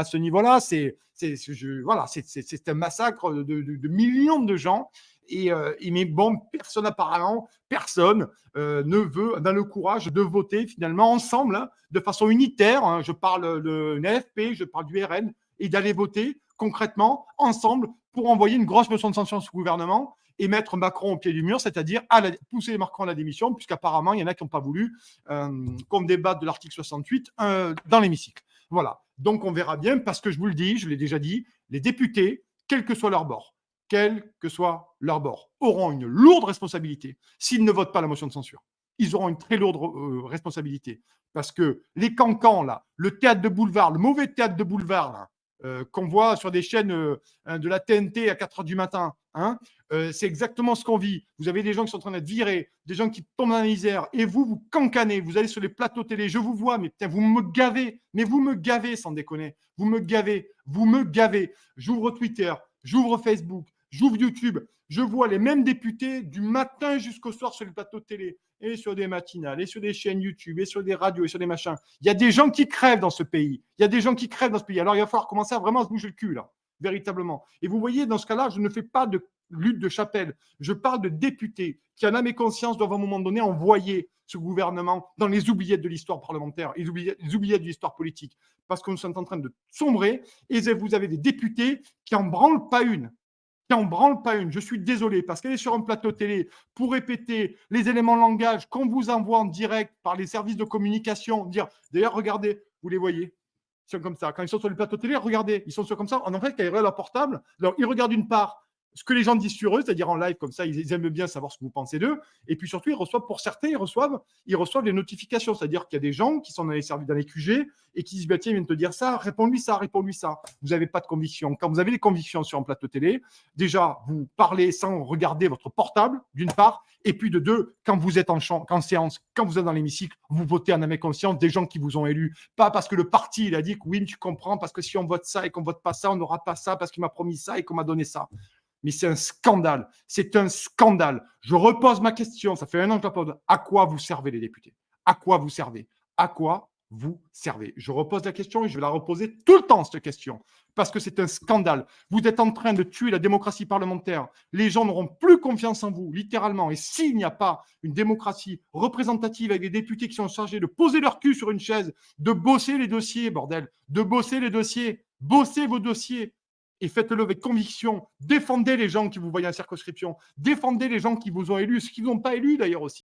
à ce niveau-là, c'est un massacre de millions de gens. Mais bon, apparemment, personne ne veut, dans le courage de voter finalement ensemble, hein, de façon unitaire. Hein, je parle de l'AFP, je parle du RN, et d'aller voter concrètement ensemble pour envoyer une grosse motion de censure au gouvernement et mettre Macron au pied du mur, c'est-à-dire pousser Macron à la démission, puisqu'apparemment, il y en a qui n'ont pas voulu qu'on débatte de l'article 68 dans l'hémicycle. Voilà. Donc, on verra bien, parce que je vous le dis, je l'ai déjà dit, les députés, quel que soit leur bord, auront une lourde responsabilité s'ils ne votent pas la motion de censure. Ils auront une très lourde responsabilité. Parce que les cancans, là, le théâtre de boulevard, le mauvais théâtre de boulevard, là, qu'on voit sur des chaînes de la TNT à 4 h du matin, hein, c'est exactement ce qu'on vit. Vous avez des gens qui sont en train d'être virés, des gens qui tombent dans la misère, et vous cancanez, vous allez sur les plateaux télé, je vous vois, mais putain, vous me gavez sans déconner, vous me gavez. J'ouvre Twitter, j'ouvre Facebook, j'ouvre YouTube, je vois les mêmes députés du matin jusqu'au soir sur les plateaux de télé, et sur des matinales, et sur des chaînes YouTube, et sur des radios, et sur des machins. Il y a des gens qui crèvent dans ce pays. Alors, il va falloir commencer à vraiment se bouger le cul, là, véritablement. Et vous voyez, dans ce cas-là, je ne fais pas de lutte de chapelle. Je parle de députés qui, en âme et conscience, doivent à un moment donné envoyer ce gouvernement dans les oubliettes de l'histoire parlementaire, les oubliettes de l'histoire politique, parce que nous sommes en train de sombrer, et vous avez des députés qui n'en branlent pas une. Je suis désolé, parce qu'elle est sur un plateau télé pour répéter les éléments de langage qu'on vous envoie en direct par les services de communication. D'ailleurs, regardez, vous les voyez, ils sont comme ça. Quand ils sont sur le plateau télé, regardez, ils sont comme ça. En fait, quand ils regardent leur portable, alors ils regardent d'une part ce que les gens disent sur eux, c'est-à-dire en live, comme ça, ils aiment bien savoir ce que vous pensez d'eux. Et puis surtout, pour certains, ils reçoivent les notifications. C'est-à-dire qu'il y a des gens qui sont dans les QG et qui disent, bah, tiens, ils viennent te dire ça, réponds-lui ça. Vous n'avez pas de conviction. Quand vous avez des convictions sur un plateau télé, déjà, vous parlez sans regarder votre portable, d'une part. Et puis de deux, quand vous êtes en séance, quand vous êtes dans l'hémicycle, vous votez en âme et conscience des gens qui vous ont élu. Pas parce que le parti, il a dit que oui, mais tu comprends, parce que si on vote ça et qu'on vote pas ça, on n'aura pas ça, parce qu'il m'a promis ça et qu'on m'a donné ça. Mais c'est un scandale. Je repose ma question. Ça fait 1 an que je la pose. À quoi vous servez, les députés? À quoi vous servez? Je repose la question et je vais la reposer tout le temps, cette question. Parce que c'est un scandale. Vous êtes en train de tuer la démocratie parlementaire. Les gens n'auront plus confiance en vous, littéralement. Et s'il n'y a pas une démocratie représentative avec des députés qui sont chargés de poser leur cul sur une chaise, de bosser les dossiers, bordel, bossez vos dossiers. Et faites-le avec conviction. Défendez les gens qui vous voient en circonscription. Défendez les gens qui vous ont élus, ceux qui ne vous ont pas élus d'ailleurs aussi.